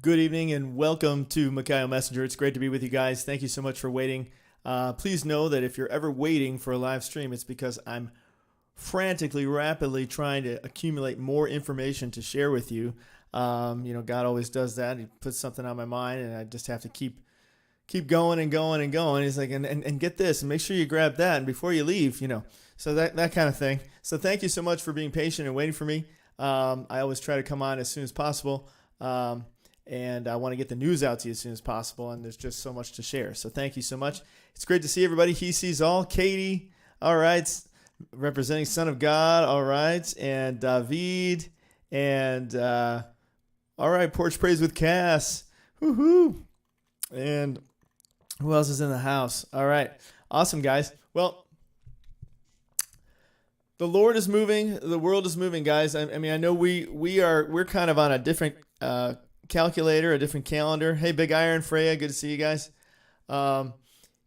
Good evening and welcome to Mikael Messenger. It's great to be with you guys. Thank you so much for waiting. Please know that if you're ever waiting for a live stream, it's because I'm frantically, rapidly trying to accumulate more information to share with you. God always does that. He puts something on my mind, and I just have to keep going and going and going. He's like, and get this, and make sure you grab that, and before you leave, so that kind of thing. So thank you so much for being patient and waiting for me. I always try to come on as soon as possible. And I want to get the news out to you as soon as possible, and there's just so much to share. So thank you so much. It's great to see everybody. He sees all. Katie, all right, representing Son of God, all right, and David, and all right, Porch Praise with Cass, woohoo, and who else is in the house? All right, awesome, guys. Well, the Lord is moving. The world is moving, guys. I mean, I know we're kind of on a different calculator, a different calendar. Hey, Big Iron, Freya, good to see you guys. Where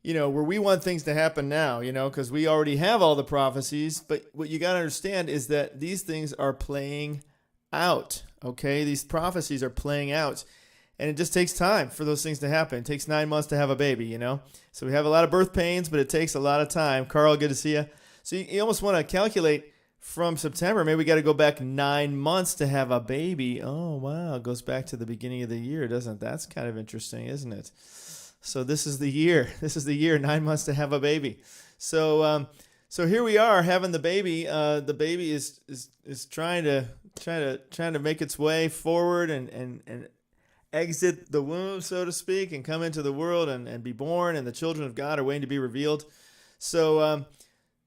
we want things to happen now, because we already have all the prophecies. But what you got to understand is that these things are playing out, okay? These prophecies are playing out. And it just takes time for those things to happen. It takes 9 months to have a baby, So we have a lot of birth pains, but it takes a lot of time. Carl, good to see you. So you almost want to calculate from September. Maybe we got to go back 9 months to have a baby. Oh, wow. It goes back to the beginning of the year, doesn't it? That's kind of interesting, isn't it? So this is the year. This is the year, 9 months to have a baby. So here we are having the baby. The baby is trying to make its way forward and exit the womb, so to speak, and come into the world and be born, and the children of God are waiting to be revealed.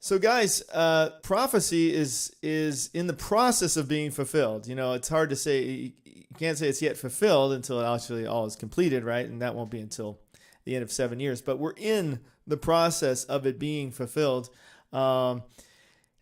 So guys, prophecy is in the process of being fulfilled. It's hard to say. You can't say it's yet fulfilled until it actually all is completed, right? And that won't be until the end of 7 years. But we're in the process of it being fulfilled. And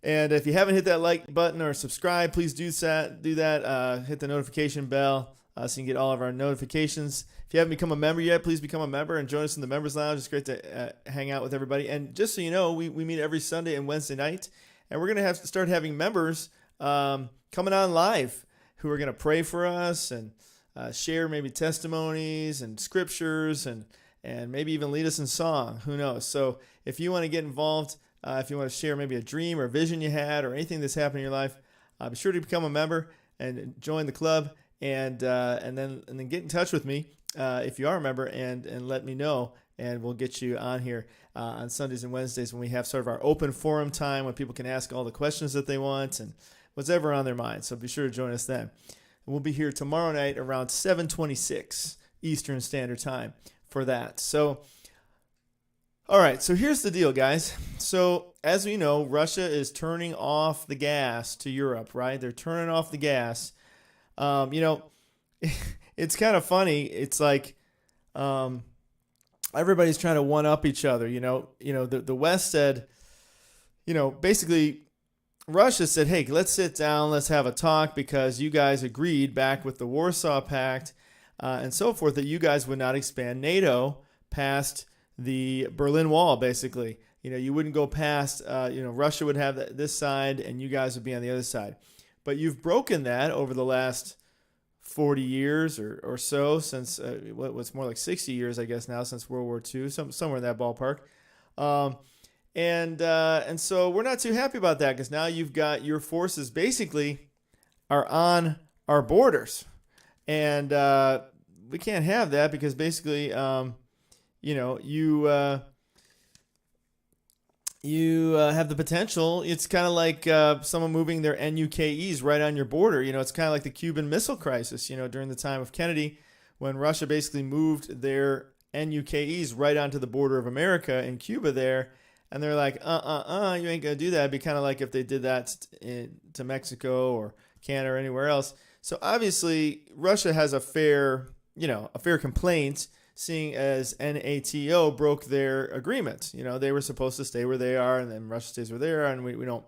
if you haven't hit that like button or subscribe, please do that. Hit the notification bell so you can get all of our notifications. If you haven't become a member yet, please become a member and join us in the Members Lounge. It's great to hang out with everybody. And just so you know, we meet every Sunday and Wednesday night. And we're going to have to start having members coming on live who are going to pray for us and share maybe testimonies and scriptures and maybe even lead us in song. Who knows? So if you want to get involved, if you want to share maybe a dream or vision you had or anything that's happened in your life, be sure to become a member and join the club and then get in touch with me. If you are a member, and let me know, and we'll get you on here on Sundays and Wednesdays when we have sort of our open forum time when people can ask all the questions that they want and what's ever on their mind. So be sure to join us then. And we'll be here tomorrow night around 7:26 Eastern Standard Time for that. So, all right, so here's the deal, guys. So as we know, Russia is turning off the gas to Europe, right? They're turning off the gas. It's kind of funny. It's like everybody's trying to one up each other. The West said, basically Russia said, hey, let's sit down, let's have a talk because you guys agreed back with the Warsaw Pact and so forth that you guys would not expand NATO past the Berlin Wall, basically. You wouldn't go past, Russia would have this side and you guys would be on the other side. But you've broken that over the last 40 years or so since what's more like 60 years, I guess now, since World War II, somewhere in that ballpark. And so we're not too happy about that because now you've got your forces basically are on our borders. And we can't have that because basically, you have the potential. It's kind of like someone moving their NUKEs right on your border. It's kind of like the Cuban Missile Crisis, during the time of Kennedy, when Russia basically moved their NUKEs right onto the border of America and Cuba there. And they're like, you ain't going to do that. It'd be kind of like if they did that to Mexico or Canada or anywhere else. So obviously, Russia has a fair complaint, seeing as NATO broke their agreement. They were supposed to stay where they are, and then Russia stays where they are, and we don't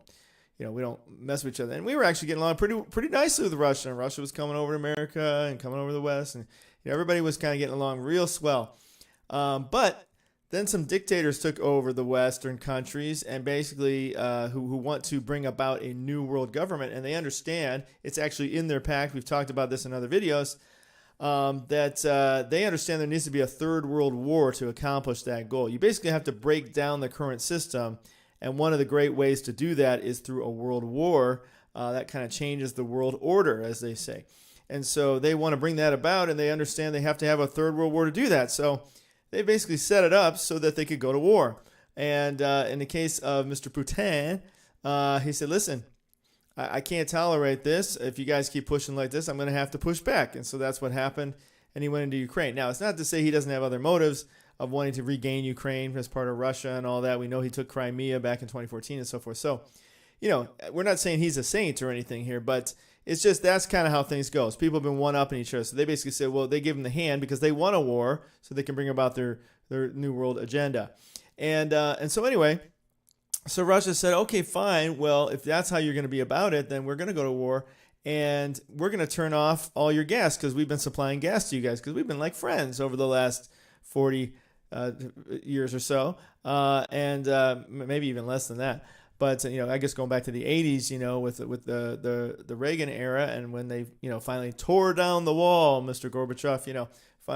mess with each other. And we were actually getting along pretty nicely with Russia, and Russia was coming over to America and coming over to the West, and everybody was kind of getting along real swell. But then some dictators took over the Western countries, and basically who want to bring about a new world government, and they understand it's actually in their pact. We've talked about this in other videos. that they understand there needs to be a third world war to accomplish that goal. You basically have to break down the current system, and one of the great ways to do that is through a world war. That kind of changes the world order, as they say. And so they want to bring that about, and they understand they have to have a third world war to do that. So they basically set it up so that they could go to war. And in the case of Mr. Putin, he said, listen, I can't tolerate this. If you guys keep pushing like this, I'm going to have to push back. And so that's what happened, and he went into Ukraine. Now, it's not to say he doesn't have other motives of wanting to regain Ukraine as part of Russia and all that. We know he took Crimea back in 2014 and so forth. So, we're not saying he's a saint or anything here, but it's just that's kind of how things go. People have been one-upping each other. So they basically said, well, they give him the hand because they won a war so they can bring about their new world agenda. And so anyway, so Russia said, okay, fine. Well, if that's how you're going to be about it, then we're going to go to war, and we're going to turn off all your gas because we've been supplying gas to you guys because we've been like friends over the last 40 years or so, and maybe even less than that. But I guess going back to the 80s, with the Reagan era, and when they finally tore down the wall, Mr. Gorbachev,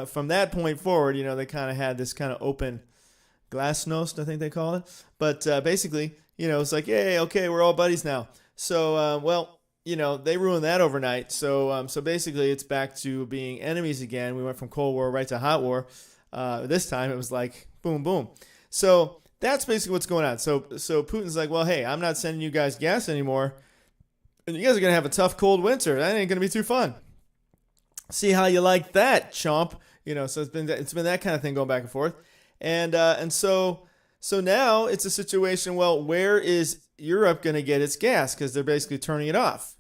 from that point forward, they kind of had this kind of open glasnost, I think they call it. But basically, it's like, yay, okay, we're all buddies now. So, they ruined that overnight. So basically, it's back to being enemies again. We went from Cold War right to hot war. This time, it was like boom, boom. So that's basically what's going on. So Putin's like, well, hey, I'm not sending you guys gas anymore, and you guys are gonna have a tough cold winter. That ain't gonna be too fun. See how you like that, chomp. So it's been that kind of thing going back and forth, and so now it's a situation. Well, where is Europe gonna get its gas? Because they're basically turning it off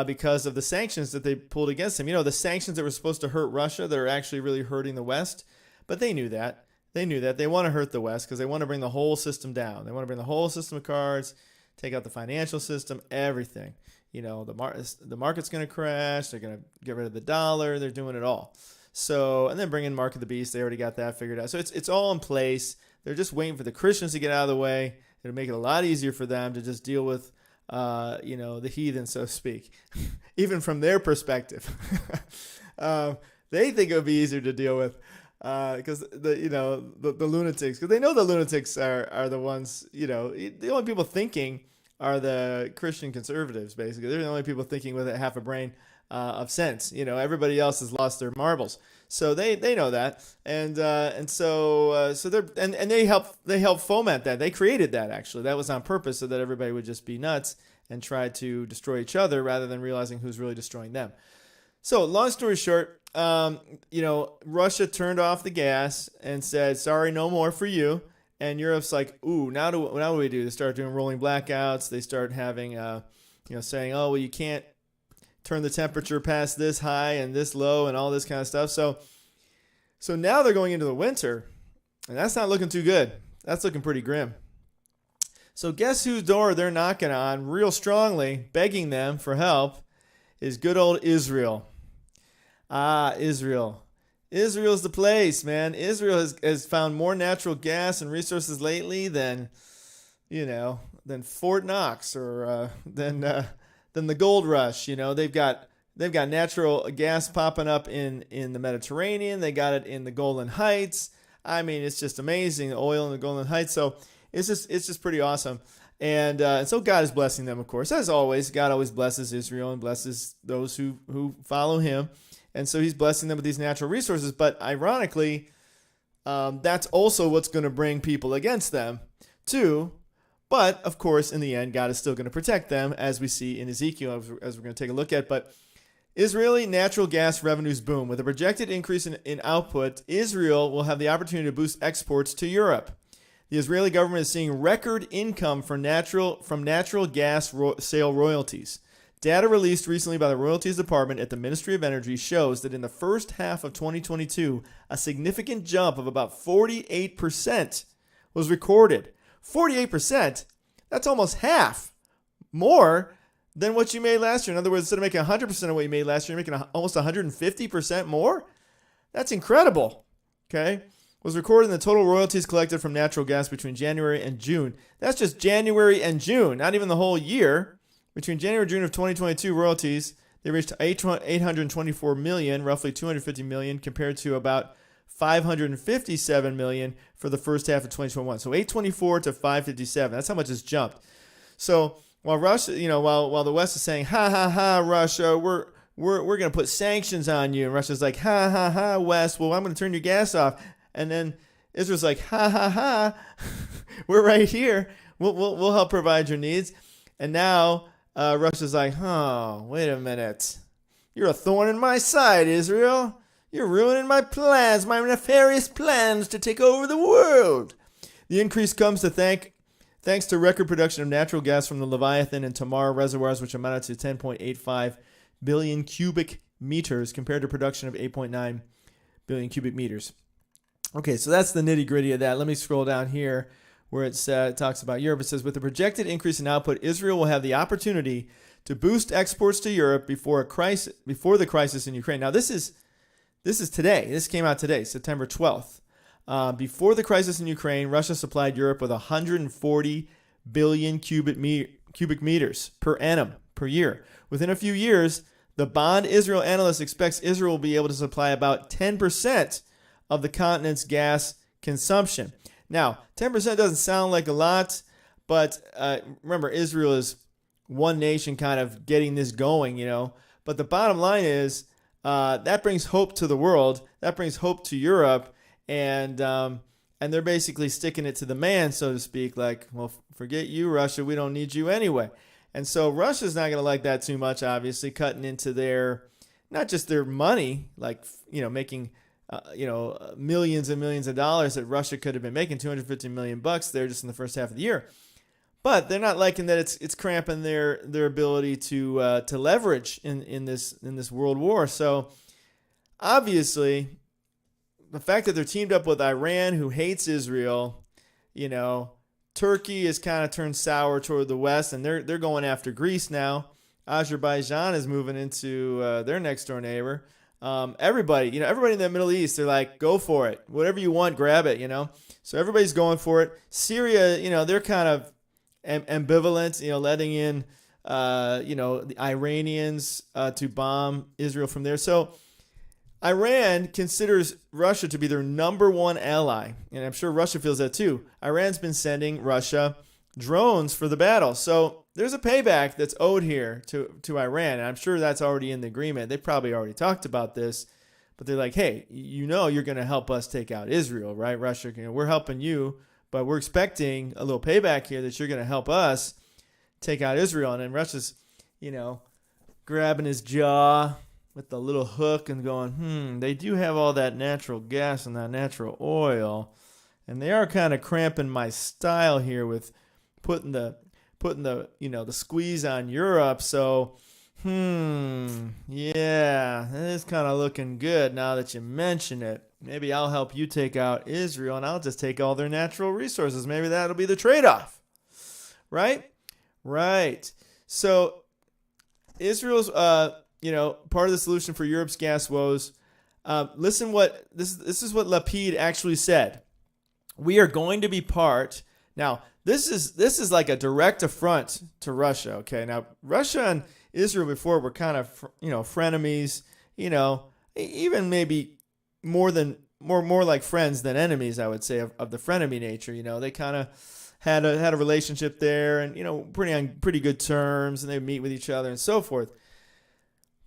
because of the sanctions that they pulled against them. The sanctions that were supposed to hurt Russia that are actually really hurting the West, but they knew that. They want to hurt the West because they want to bring the whole system down. They want to bring the whole system of cards, take out the financial system, everything. The market's going to crash. They're going to get rid of the dollar. They're doing it all. So, and then bring in Mark of the Beast. They already got that figured out. So it's all in place. They're just waiting for the Christians to get out of the way. It'll make it a lot easier for them to just deal with, the heathen, so to speak, even from their perspective. They think it would be easier to deal with. Because the lunatics, because they know the lunatics are the ones, the only people thinking are the Christian conservatives. Basically, they're the only people thinking with half a brain of sense. Everybody else has lost their marbles, so they know that, and so they help foment that. They created that, actually. That was on purpose so that everybody would just be nuts and try to destroy each other rather than realizing who's really destroying them. So, long story short, Russia turned off the gas and said, sorry, no more for you. And Europe's like, ooh, now what do we do? They start doing rolling blackouts. They start having, saying, oh, well, you can't turn the temperature past this high and this low and all this kind of stuff. So now they're going into the winter, and that's not looking too good. That's looking pretty grim. So guess whose door they're knocking on real strongly, begging them for help, is good old Israel. Israel. Israel's the place, man. Israel has found more natural gas and resources lately than Fort Knox or than the gold rush. They've got natural gas popping up in the Mediterranean. They got it in the Golan Heights. I mean, it's just amazing. The oil in the Golan Heights. So it's just pretty awesome. And so God is blessing them, of course, as always. God always blesses Israel and blesses those who follow Him. And so He's blessing them with these natural resources. But ironically, that's also what's going to bring people against them too. But of course, in the end, God is still going to protect them, as we see in Ezekiel, as we're going to take a look at. But Israeli natural gas revenues boom. With a projected increase in output, Israel will have the opportunity to boost exports to Europe. The Israeli government is seeing record income from natural gas sale royalties. Data released recently by the Royalties Department at the Ministry of Energy shows that in the first half of 2022, a significant jump of about 48% was recorded. 48%? That's almost half more than what you made last year. In other words, instead of making 100% of what you made last year, you're making almost 150% more? That's incredible. Okay? Was recorded in the total royalties collected from natural gas between January and June. That's just January and June, not even the whole year. Between January and June of 2022, royalties They reached 824 million, roughly 250 million, compared to about 557 million for the first half of 2021. So 824 to 557. That's how much it's jumped. So while Russia, while the West is saying, ha ha ha, Russia, we're going to put sanctions on you, and Russia's like, ha ha ha, West, well, I'm going to turn your gas off, and then Israel's like, ha ha ha, we're right here, we'll help provide your needs, and now Russia's like, oh, wait a minute, you're a thorn in my side, Israel. You're ruining my plans, my nefarious plans to take over the world. The increase comes to thanks to record production of natural gas from the Leviathan and Tamar reservoirs, which amounted to 10.85 billion cubic meters compared to production of 8.9 billion cubic meters. Okay, so that's the nitty-gritty of that. Let me scroll down here where it talks about Europe. It says, with the projected increase in output, Israel will have the opportunity to boost exports to Europe before the crisis in Ukraine. Now, this is today. This came out today, September 12th. Before the crisis in Ukraine, Russia supplied Europe with 140 billion cubic meters per annum per year. Within a few years, the Bond Israel analyst expects Israel will be able to supply about 10% of the continent's gas consumption. Now, 10% doesn't sound like a lot, but remember, Israel is one nation kind of getting this going, But the bottom line is, that brings hope to the world. That brings hope to Europe, and they're basically sticking it to the man, so to speak. Like, well, forget you, Russia. We don't need you anyway. And so Russia's not going to like that too much. Obviously, cutting into not just their money, like making millions and millions of dollars that Russia could have been making, $250 million there just in the first half of the year. But they're not liking that it's cramping their ability to leverage in this world war. So obviously, the fact that they're teamed up with Iran, who hates Israel, Turkey has kind of turned sour toward the West, and they're going after Greece now. Azerbaijan is moving into their next door neighbor. Everybody in the Middle East, they're like, go for it, whatever you want, grab it. So everybody's going for it. Syria, they're kind of ambivalent, letting in, the Iranians to bomb Israel from there. So Iran considers Russia to be their number one ally, and I'm sure Russia feels that too. Iran's been sending Russia drones for the battle. So there's a payback that's owed here to Iran, and I'm sure that's already in the agreement. They probably already talked about this, but they're like, hey, you're going to help us take out Israel, right? Russia, we're helping you, but we're expecting a little payback here that you're going to help us take out Israel. And then Russia's, grabbing his jaw with the little hook and going, they do have all that natural gas and that natural oil, and they are kind of cramping my style here with putting the the squeeze on Europe. So, yeah, that is kind of looking good now that you mention it. Maybe I'll help you take out Israel, and I'll just take all their natural resources. Maybe that'll be the trade-off, right? Right. So Israel's, part of the solution for Europe's gas woes. Listen, this is what Lapid actually said. We are going to be part. Now, this is like a direct affront to Russia. Okay. Now, Russia and Israel before were kind of frenemies. Even maybe more like friends than enemies. I would say of the frenemy nature. They kind of had a relationship there, and on pretty good terms, and they would meet with each other and so forth.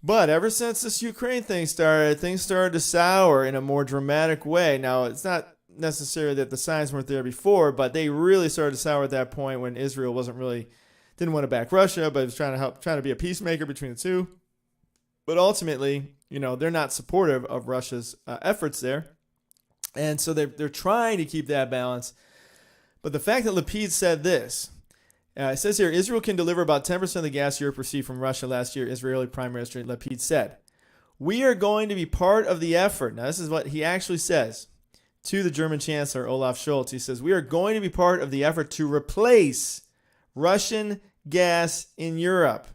But ever since this Ukraine thing started, things started to sour in a more dramatic way. Now, it's not necessarily that the signs weren't there before, but they really started to sour at that point when Israel didn't want to back Russia, but was trying to be a peacemaker between the two. But ultimately, they're not supportive of Russia's efforts there, and so they're trying to keep that balance. But the fact that Lapid said this, it says here, Israel can deliver about 10% of the gas Europe received from Russia last year, Israeli Prime Minister Lapid said. We are going to be part of the effort. Now, this is what he actually says to the German Chancellor, Olaf Scholz. He says, we are going to be part of the effort to replace Russian gas in Europe.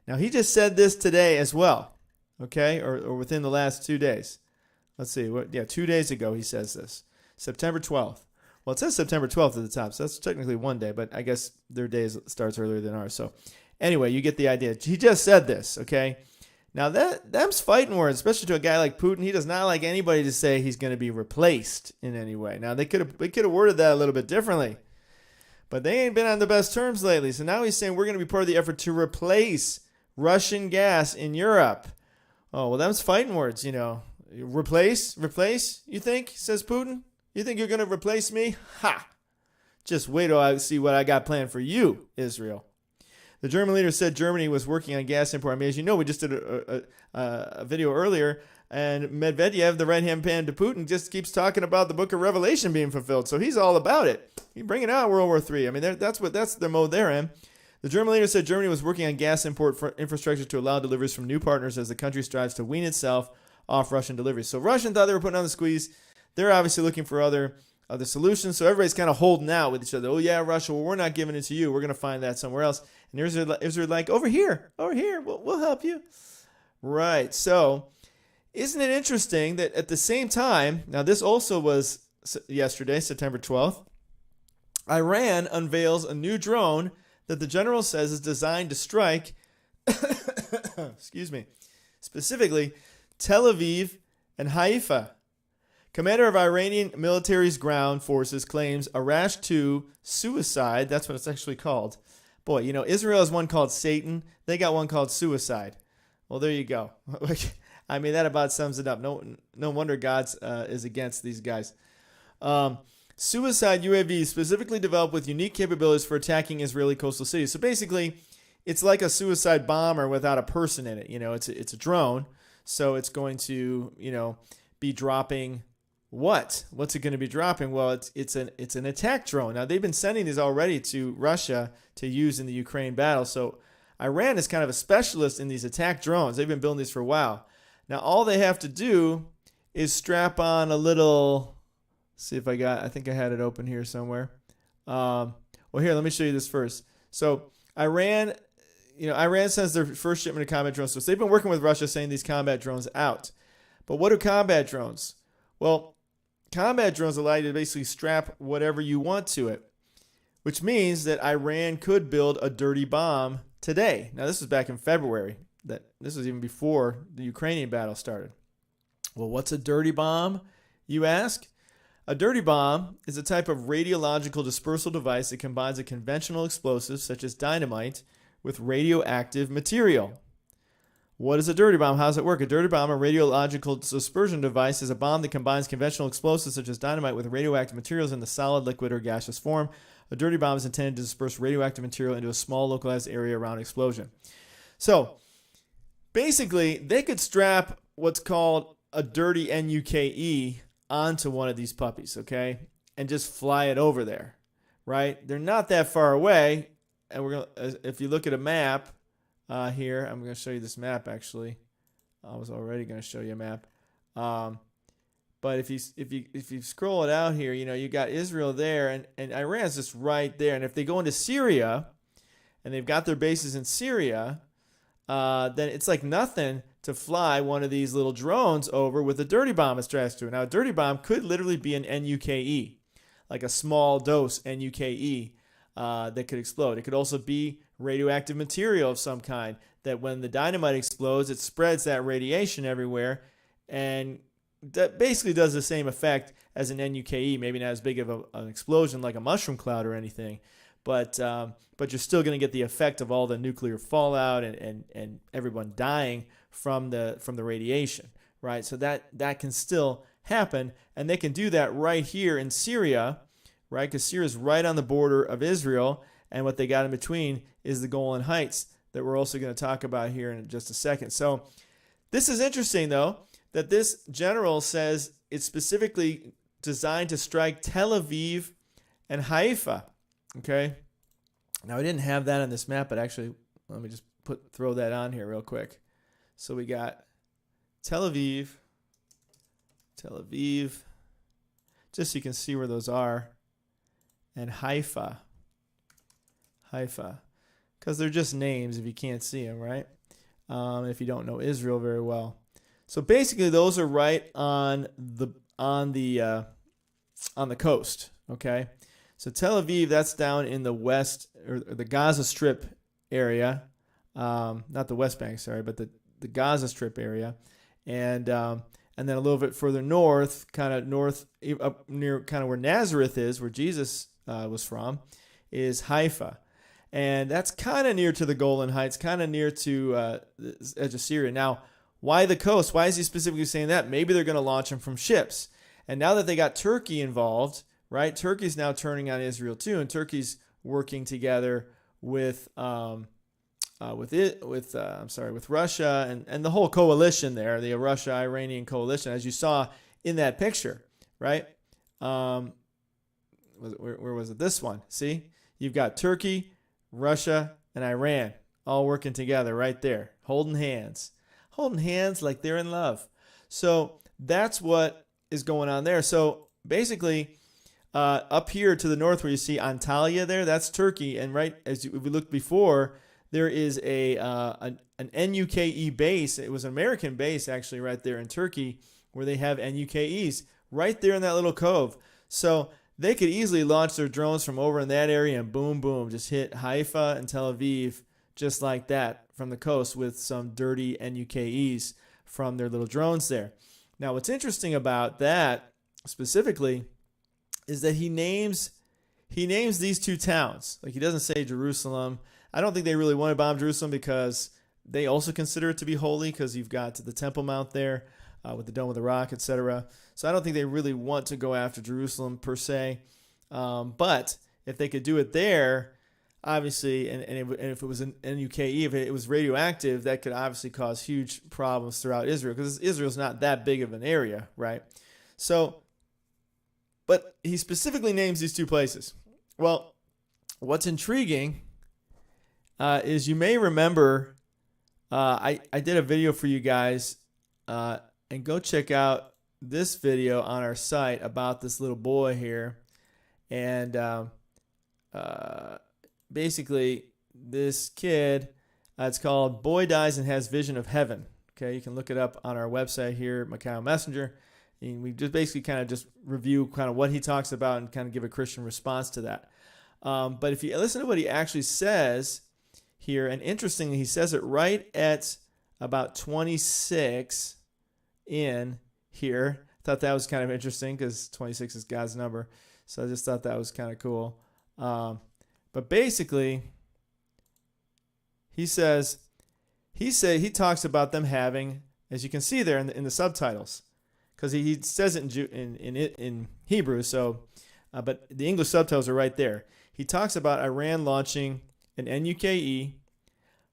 Now, he just said this today as well, okay, or within the last 2 days. Let's see. 2 days ago he says this, September 12th. Well, it says September 12th at the top, so that's technically one day, but I guess their day starts earlier than ours. So anyway, you get the idea. He just said this, okay? Now them's fighting words, especially to a guy like Putin. He does not like anybody to say he's going to be replaced in any way. Now they could have worded that a little bit differently, but they ain't been on the best terms lately. So now he's saying we're going to be part of the effort to replace Russian gas in Europe. Oh well, them's fighting words, Replace, you think? Says Putin. You think you're going to replace me? Ha! Just wait till I see what I got planned for you, Israel. The German leader said Germany was working on gas import. I mean, as you know, we just did a video earlier, and Medvedev, the right-hand man to Putin, just keeps talking about the book of Revelation being fulfilled. So he's all about it. He's bringing out World War III. I mean, that's the mode they're in. The German leader said Germany was working on gas import infrastructure to allow deliveries from new partners as the country strives to wean itself off Russian deliveries. So Russian thought they were putting on the squeeze. They're obviously looking for other solutions. So everybody's kind of holding out with each other. Oh, yeah, Russia, well, we're not giving it to you. We're going to find that somewhere else. And Israel like, over here, we'll help you. Right. So isn't it interesting that at the same time, now this also was yesterday, September 12th, Iran unveils a new drone that the general says is designed to strike, excuse me, specifically Tel Aviv and Haifa. Commander of Iranian military's ground forces claims Arash 2 suicide. That's what it's actually called. Boy, Israel has one called Satan. They got one called suicide. Well, there you go. I mean, that about sums it up. No wonder God is against these guys. Suicide UAVs specifically developed with unique capabilities for attacking Israeli coastal cities. So basically, it's like a suicide bomber without a person in it. It's a drone, so it's going to be dropping. What's it going to be dropping? Well, it's an attack drone. Now they've been sending these already to Russia to use in the Ukraine battle. So Iran is kind of a specialist in these attack drones. They've been building these for a while. Now all they have to do is strap on a little. See if I think I had it open here somewhere. Well, here, let me show you this first. So Iran sends their first shipment of combat drones. So they've been working with Russia, sending these combat drones out. But what are combat drones? Well, combat drones allow you to basically strap whatever you want to it, which means that Iran could build a dirty bomb today. Now, this was back in February. This was even before the Ukrainian battle started. Well, what's a dirty bomb, you ask? A dirty bomb is a type of radiological dispersal device that combines a conventional explosive, such as dynamite, with radioactive material. What is a dirty bomb? How does it work? A dirty bomb, a radiological dispersion device, is a bomb that combines conventional explosives such as dynamite with radioactive materials in the solid, liquid, or gaseous form. A dirty bomb is intended to disperse radioactive material into a small localized area around explosion. So basically, they could strap what's called a dirty NUKE onto one of these puppies, okay, and just fly it over there, right? They're not that far away, and if you look at a map. Here, I'm going to show you this map, actually. I was already going to show you a map. But if you scroll it out here, you got Israel there, and Iran's just right there. And if they go into Syria, and they've got their bases in Syria, then it's like nothing to fly one of these little drones over with a dirty bomb attached to it. Now, a dirty bomb could literally be an NUKE, like a small dose NUKE that could explode. It could also be radioactive material of some kind that when the dynamite explodes, it spreads that radiation everywhere, and that basically does the same effect as an NUKE. Maybe not as big of an explosion like a mushroom cloud or anything, but you're still going to get the effect of all the nuclear fallout and everyone dying from the radiation, right? So that can still happen, and they can do that right here in Syria, right? Because Syria is right on the border of Israel. And what they got in between is the Golan Heights that we're also going to talk about here in just a second. So this is interesting, though, that this general says it's specifically designed to strike Tel Aviv and Haifa. Okay? Now, I didn't have that on this map, but actually, let me just throw that on here real quick. So we got Tel Aviv, just so you can see where those are, and Haifa, because they're just names if you can't see them, right? If you don't know Israel very well. So basically, those are right on the coast. Okay, so Tel Aviv, that's down in the west or the Gaza Strip area, not the West Bank, sorry, but the the Gaza Strip area, and then a little bit further north, kind of north up near kind of where Nazareth is, where Jesus was from, is Haifa. And that's kind of near to the Golan Heights, kind of near to the edge of Syria. Now, why the coast? Why is he specifically saying that? Maybe they're going to launch them from ships. And now that they got Turkey involved, right? Turkey's now turning on Israel too, and Turkey's working together with Russia and the whole coalition there, the Russia-Iranian coalition, as you saw in that picture, right? Where was it? This one. See, you've got Turkey, Russia, and Iran all working together right there, holding hands like they're in love. So that's what is going on there. So basically, up here to the north where you see Antalya there, that's Turkey. And right as we looked before, there is an NUKE base. It was an American base actually right there in Turkey where they have NUKEs right there in that little cove. So they could easily launch their drones from over in that area and boom, boom, just hit Haifa and Tel Aviv just like that from the coast with some dirty NUKEs from their little drones there. Now, what's interesting about that specifically is that he names these two towns. Like, he doesn't say Jerusalem. I don't think they really want to bomb Jerusalem because they also consider it to be holy because you've got the Temple Mount there with the Dome of the Rock, etc. So I don't think they really want to go after Jerusalem per se. But if they could do it there, obviously, and if it was an NUKE, if it was radioactive, that could obviously cause huge problems throughout Israel because Israel's not that big of an area, right? So, but he specifically names these two places. Well, what's intriguing is you may remember I did a video for you guys, and go check out this video on our site about this little boy here. And basically, this kid, it's called Boy Dies and Has Vision of Heaven. Okay, you can look it up on our website here, Macau Messenger. And we just basically kind of just review kind of what he talks about and kind of give a Christian response to that. But if you listen to what he actually says here, and interestingly, he says it right at about 26 in here. I thought that was kind of interesting because 26 is God's number. So I just thought that was kind of cool. But basically, he talks about them having, as you can see there in the subtitles, because he says it in Hebrew. So, but the English subtitles are right there. He talks about Iran launching an NUKE,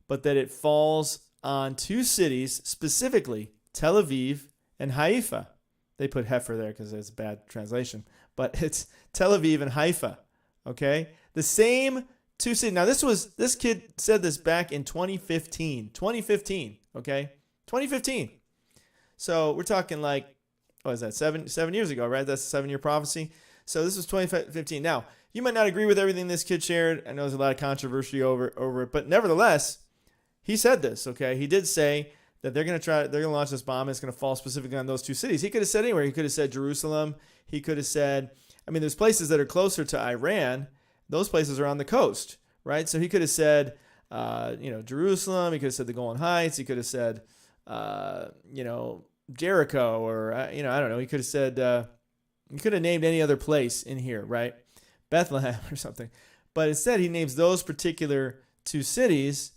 but that it falls on two cities, specifically Tel Aviv and Haifa. They put Heifer there because it's a bad translation, but it's Tel Aviv and Haifa. Okay, the same two cities. Now this kid said this back in 2015. 2015. Okay, 2015. So we're talking like, what is that? 7 years ago, right? That's a 7-year prophecy. So this was 2015. Now, you might not agree with everything this kid shared. I know there's a lot of controversy over it, but nevertheless, he said this, okay? He did say that they're going to launch this bomb and it's going to fall specifically on those two cities. He could have said anywhere. He could have said Jerusalem. He could have said, I mean, there's places that are closer to Iran. Those places are on the coast, right? So he could have said, Jerusalem. He could have said the Golan Heights. He could have said, Jericho, or, I don't know. He could have said, he could have named any other place in here, right? Bethlehem or something. But instead, he names those particular two cities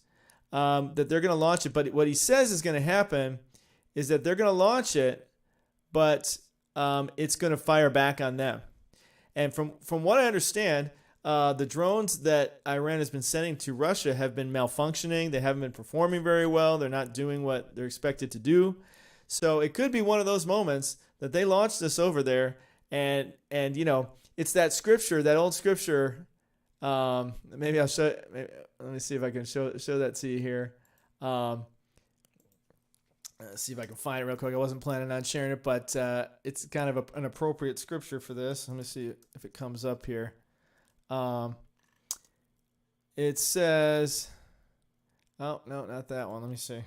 that they're going to launch it. But what he says is going to happen is that they're going to launch it, but it's going to fire back on them. And from what I understand, the drones that Iran has been sending to Russia have been malfunctioning. They haven't been performing very well. They're not doing what they're expected to do. So it could be one of those moments that they launch this over there, and it's that scripture, that old scripture. Maybe I'll show. Let me see if I can show that to you here. Let's see if I can find it real quick. I wasn't planning on sharing it, but it's kind of an appropriate scripture for this. Let me see if it comes up here. It says, oh, no, not that one. Let me see.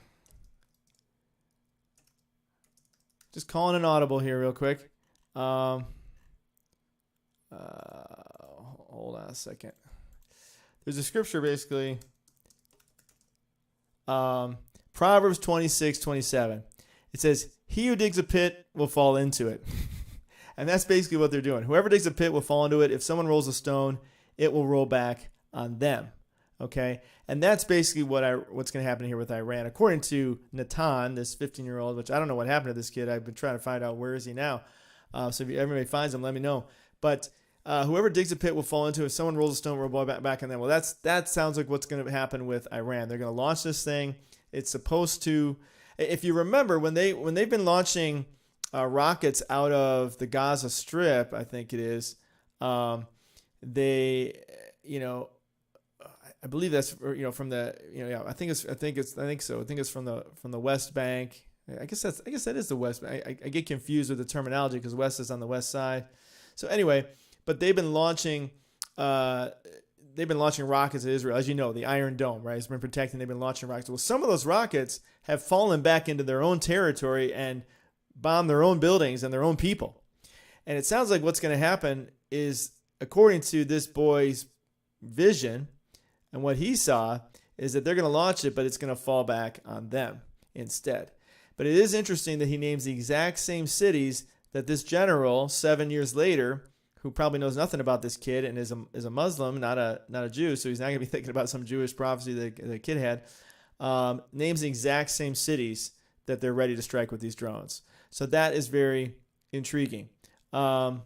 Just calling an audible here real quick. Hold on a second. There's a scripture basically. Proverbs 26:27. It says, he who digs a pit will fall into it. And that's basically what they're doing. Whoever digs a pit will fall into it. If someone rolls a stone, it will roll back on them. Okay? And that's basically what's going to happen here with Iran. According to Natan, this 15-year-old, which I don't know what happened to this kid. I've been trying to find out where is he now. So if everybody finds him, let me know. But whoever digs a pit will fall into it. If someone rolls a stone, it will roll back on them. Well, that sounds like what's going to happen with Iran. They're going to launch this thing. It's supposed to, if you remember, when they've been launching rockets out of the Gaza Strip, I think it is, they, I believe that's from the I think so. I think it's from the West Bank. I guess that is the West Bank. I get confused with the terminology because West is on the west side. So anyway, but they've been launching rockets at Israel, as you know, the Iron Dome, right? It's been protecting. They've been launching rockets. Well, some of those rockets have fallen back into their own territory and bombed their own buildings and their own people. And it sounds like what's going to happen is, according to this boy's vision and what he saw, is that they're going to launch it, but it's going to fall back on them instead. But it is interesting that he names the exact same cities that this general 7 years later, who probably knows nothing about this kid and is a Muslim, not a Jew, so he's not going to be thinking about some Jewish prophecy that the kid had, names the exact same cities that they're ready to strike with these drones. So that is very intriguing. A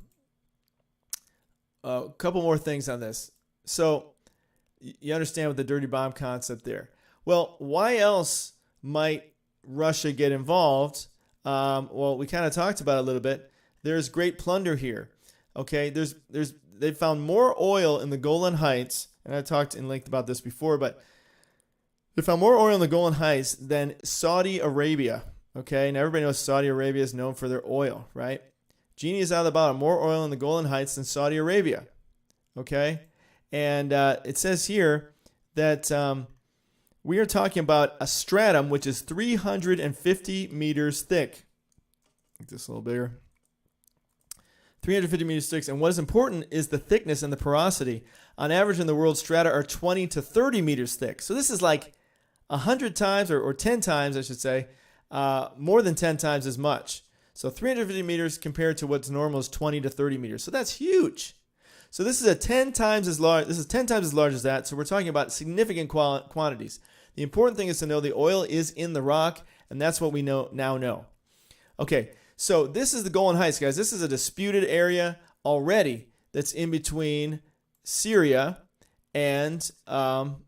couple more things on this. So you understand with the dirty bomb concept there. Well, why else might Russia get involved? Well, we kind of talked about it a little bit. There's great plunder here. Okay, they found more oil in the Golan Heights, and I talked in length about this before, but they found more oil in the Golan Heights than Saudi Arabia. Okay, and everybody knows Saudi Arabia is known for their oil, right? Genie is out of the bottom. More oil in the Golan Heights than Saudi Arabia. Okay, and it says here that we are talking about a stratum which is 350 meters thick. Make this a little bigger. 350 meters thick. And what is important is the thickness and the porosity. On average in the world, strata are 20 to 30 meters thick. So this is like 100 times or 10 times, I should say, more than 10 times as much. So 350 meters compared to what's normal is 20 to 30 meters. So that's huge. So this is 10 times as large. This is 10 times as large as that. So we're talking about significant quantities. The important thing is to know the oil is in the rock, and that's what we now know. Okay, so this is the Golan Heights, guys. This is a disputed area already that's in between Syria and now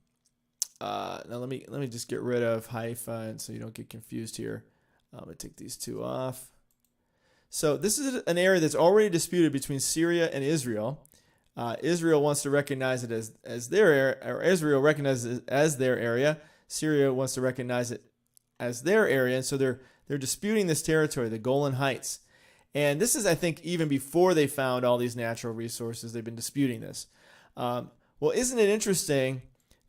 let me just get rid of Haifa, so you don't get confused here. I'm gonna take these two off. So this is an area that's already disputed between Syria and Israel. Israel wants to recognize it as their area, or Israel recognizes it as their area. Syria wants to recognize it as their area, and so they're disputing this territory, the Golan Heights. And this is, I think, even before they found all these natural resources, they've been disputing this. Well, isn't it interesting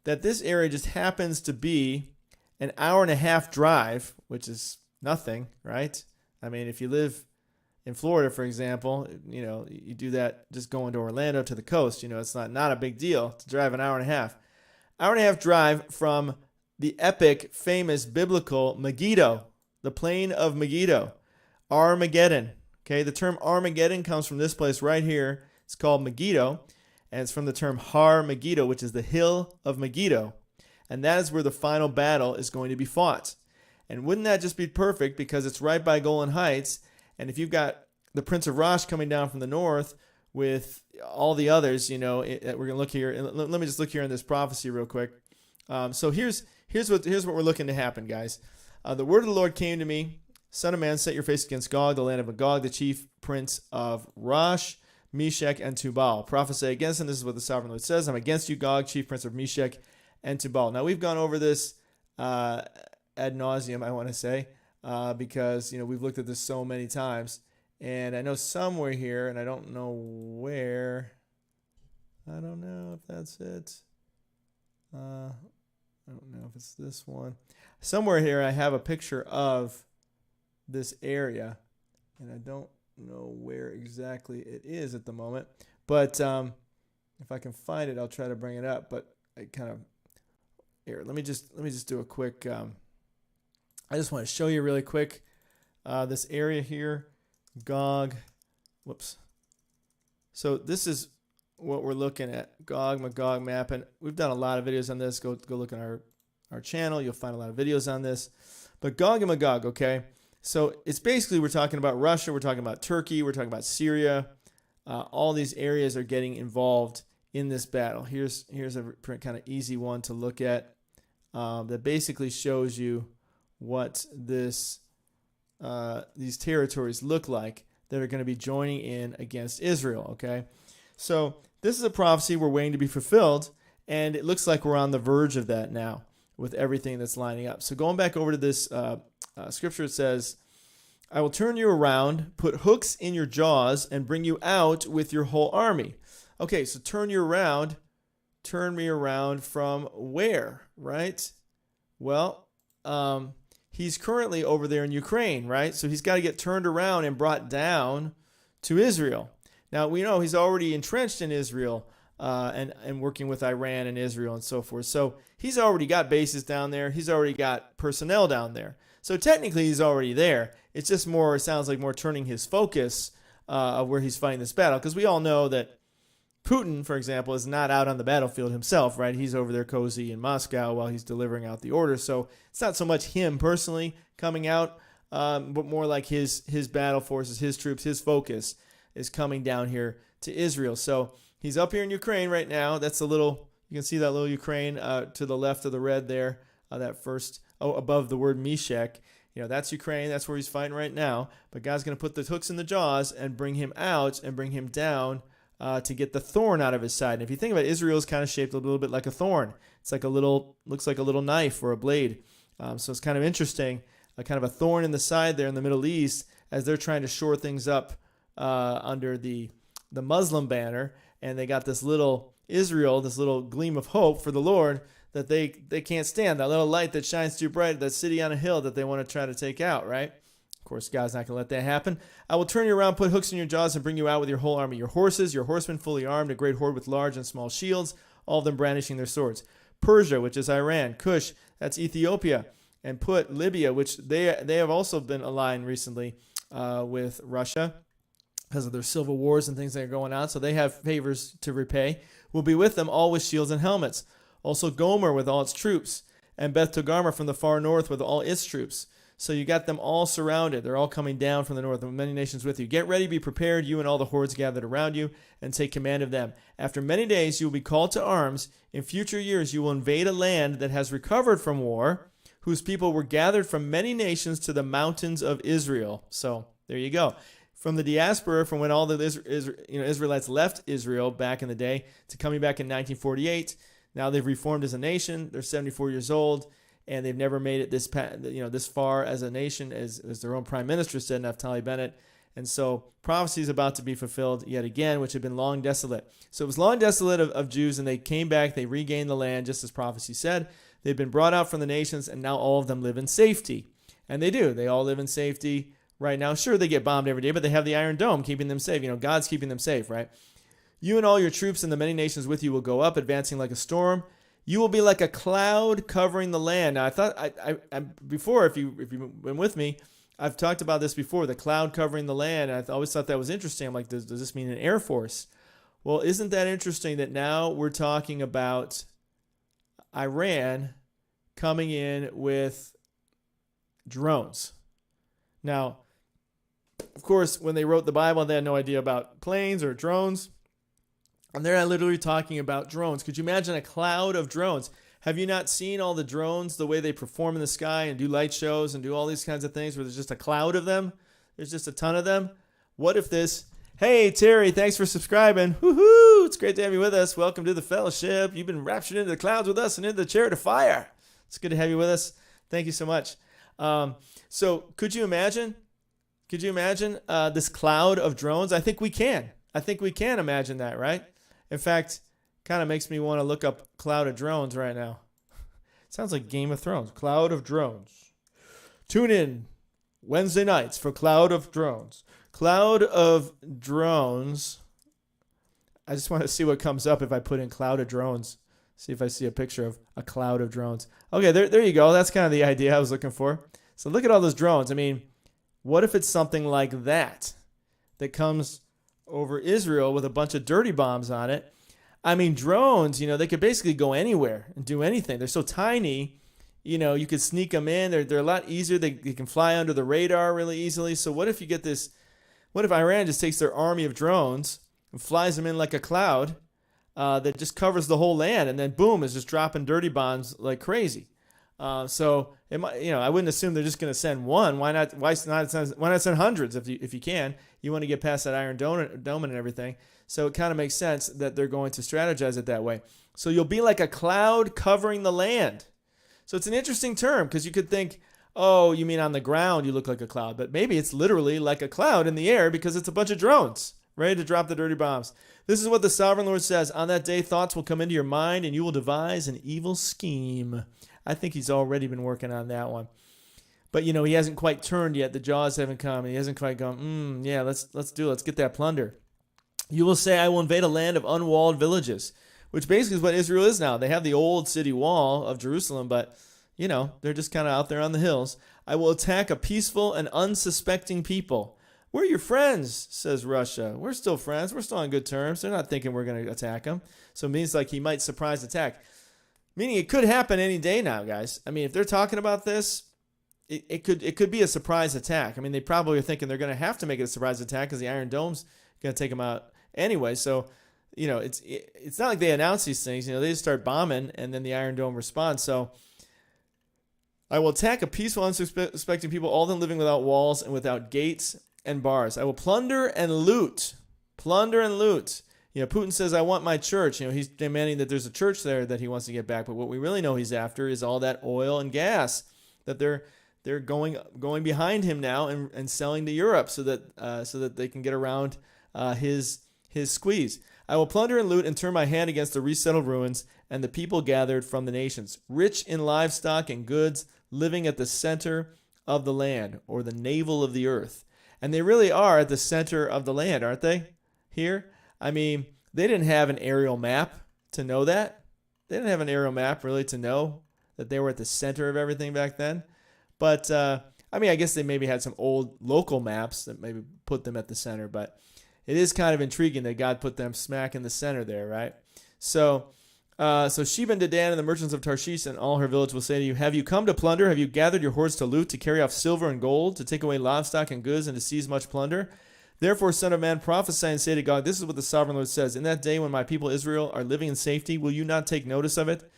that this area just happens to be an hour and a half drive, which is nothing, right? I mean, if you live in Florida, for example, you do that just going to Orlando to the coast. It's not a big deal to drive an hour and a half. Hour and a half drive from the epic, famous, biblical Megiddo, the plain of Megiddo, Armageddon. Okay, the term Armageddon comes from this place right here. It's called Megiddo, and it's from the term Har Megiddo, which is the hill of Megiddo. And that is where the final battle is going to be fought. And wouldn't that just be perfect, because it's right by Golan Heights, and if you've got the Prince of Rosh coming down from the north with all the others, we're going to look here. Let me just look here in this prophecy real quick. So here's what we're looking to happen, guys. The word of the Lord came to me, Son of man, set your face against Gog, the land of Magog, the chief prince of Rosh, Meshech, and Tubal. Prophesy against him. This is what the sovereign Lord says. I'm against you, Gog, chief prince of Meshech and Tubal. Now, we've gone over this ad nauseum, I want to say, because we've looked at this so many times. And I know somewhere here, and I don't know where. I don't know if that's it. I don't know if it's this one. Somewhere here I have a picture of this area, and I don't know where exactly it is at the moment. But if I can find it, I'll try to bring it up. But I kind of here. Let me just do a quick I just want to show you really quick this area here, Gog. Whoops. So this is what we're looking at, Gog, Magog map. And we've done a lot of videos on this. Go look at our channel. You'll find a lot of videos on this. But Gog and Magog, okay? So it's basically we're talking about Russia. We're talking about Turkey. We're talking about Syria. All these areas are getting involved in this battle. Here's a kind of easy one to look at that basically shows you what these territories look like that are going to be joining in against Israel, okay? So this is a prophecy we're waiting to be fulfilled, and it looks like we're on the verge of that now with everything that's lining up. So going back over to this scripture, it says, I will turn you around, put hooks in your jaws, and bring you out with your whole army. Okay, so turn me around from where, right? Well, he's currently over there in Ukraine, right? So he's got to get turned around and brought down to Israel. Now, we know he's already entrenched in Israel and working with Iran and Israel and so forth. So he's already got bases down there. He's already got personnel down there. So technically he's already there. It's just more, it sounds like more turning his focus of where he's fighting this battle. Because we all know that Putin, for example, is not out on the battlefield himself, right? He's over there cozy in Moscow while he's delivering out the orders. So it's not so much him personally coming out, but more like his battle forces, his troops, his focus is coming down here to Israel. So he's up here in Ukraine right now. That's a little, you can see that little Ukraine to the left of the red there, that first, above the word Meshech. That's Ukraine. That's where he's fighting right now. But God's going to put the hooks in the jaws and bring him out and bring him down to get the thorn out of his side. And if you think about it, Israel is kind of shaped a little bit like a thorn. It's like looks like a little knife or a blade. So it's kind of interesting, kind of a thorn in the side there in the Middle East as they're trying to shore things up under the Muslim banner. And they got this little Israel, this little gleam of hope for the Lord that they can't stand, that little light that shines too bright, that city on a hill that they want to try to take out, right? Of course, God's not going to let that happen. I will turn you around, put hooks in your jaws, and bring you out with your whole army, your horses, your horsemen fully armed, a great horde with large and small shields, all of them brandishing their swords. Persia, which is Iran, Cush, that's Ethiopia, and Put, Libya, which they have also been aligned recently with Russia because of their civil wars and things that are going on, so they have favors to repay, will be with them, all with shields and helmets. Also Gomer with all its troops, and Beth Togarmah from the far north with all its troops. So you got them all surrounded. They're all coming down from the north, and many nations with you. Get ready, be prepared, you and all the hordes gathered around you, and take command of them. After many days you will be called to arms. In future years you will invade a land that has recovered from war, whose people were gathered from many nations to the mountains of Israel. So there you go. From the diaspora, from when all the Israelites left Israel back in the day, to coming back in 1948, now they've reformed as a nation. They're 74 years old, and they've never made it this far as a nation, as their own prime minister said, Naftali Bennett. And so prophecy is about to be fulfilled yet again, which had been long desolate. So it was long desolate of Jews, and they came back. They regained the land, just as prophecy said. They've been brought out from the nations, and now all of them live in safety. And they do. They all live in safety right now. Sure, they get bombed every day, but they have the Iron Dome keeping them safe. God's keeping them safe, right? You and all your troops and the many nations with you will go up, advancing like a storm. You will be like a cloud covering the land. Now, I thought, I before, if you've been with me, I've talked about this before, the cloud covering the land. And I always thought that was interesting. I'm like, does this mean an Air Force? Well, isn't that interesting that now we're talking about Iran coming in with drones? Now, of course, when they wrote the Bible, they had no idea about planes or drones. And they're literally talking about drones. Could you imagine a cloud of drones? Have you not seen all the drones, the way they perform in the sky and do light shows and do all these kinds of things where there's just a cloud of them? There's just a ton of them. What if this, hey, Terry, thanks for subscribing. Woohoo! It's great to have you with us. Welcome to the fellowship. You've been raptured into the clouds with us and into the chariot of fire. It's good to have you with us. Thank you so much. So could you imagine? Could you imagine this cloud of drones? I think we can. I think we can imagine that, right? In fact, kind of makes me want to look up Cloud of Drones right now. Sounds like Game of Thrones. Cloud of Drones. Tune in Wednesday nights for Cloud of Drones. Cloud of Drones. I just want to see what comes up if I put in Cloud of Drones. See if I see a picture of a cloud of drones. Okay, there you go. That's kind of the idea I was looking for. So look at all those drones. I mean, what if it's something like that comes over Israel with a bunch of dirty bombs on it? I mean, drones, they could basically go anywhere and do anything. They're so tiny, you could sneak them in. They're a lot easier. They can fly under the radar really easily. So what if you get this? What if Iran just takes their army of drones and flies them in like a cloud that just covers the whole land, and then boom, is just dropping dirty bombs like crazy? So it might, I wouldn't assume they're just going to send one. Why not? Why not send hundreds if you can? You want to get past that Iron Dome and everything. So it kind of makes sense that they're going to strategize it that way. So you'll be like a cloud covering the land. So it's an interesting term, because you could think, oh, you mean on the ground you look like a cloud, but maybe it's literally like a cloud in the air because it's a bunch of drones ready to drop the dirty bombs. This is what the sovereign Lord says. On that day, thoughts will come into your mind, and you will devise an evil scheme. I think he's already been working on that one. But, he hasn't quite turned yet. The jaws haven't come. He hasn't quite gone, yeah, let's do it. Let's get that plunder. You will say, I will invade a land of unwalled villages, which basically is what Israel is now. They have the old city wall of Jerusalem, but, they're just kind of out there on the hills. I will attack a peaceful and unsuspecting people. We're your friends, says Russia. We're still friends. We're still on good terms. They're not thinking we're going to attack them. So it means like he might surprise attack. Meaning it could happen any day now, guys. I mean, if they're talking about this, it could be a surprise attack. I mean, they probably are thinking they're going to have to make it a surprise attack because the Iron Dome's going to take them out anyway. So, it's not like they announce these things. They just start bombing, and then the Iron Dome responds. So I will attack a peaceful, unsuspecting people, all of them living without walls and without gates and bars. I will plunder and loot. Plunder and loot. Putin says, I want my church. He's demanding that there's a church there that he wants to get back. But what we really know he's after is all that oil and gas that they're going behind him now and selling to Europe so that they can get around his squeeze. I will plunder and loot and turn my hand against the resettled ruins and the people gathered from the nations, rich in livestock and goods, living at the center of the land, or the navel of the earth. And they really are at the center of the land, aren't they? Here? I mean, they didn't have an aerial map to know that. They didn't have an aerial map really to know that they were at the center of everything back then. But, I guess they maybe had some old local maps that maybe put them at the center. But it is kind of intriguing that God put them smack in the center there, right? So Sheba and Dedan and the merchants of Tarshish and all her village will say to you, have you come to plunder? Have you gathered your hordes to loot, to carry off silver and gold, to take away livestock and goods, and to seize much plunder? Therefore, son of man, prophesy and say to God, this is what the sovereign Lord says. In that day when my people Israel are living in safety, will you not take notice of it?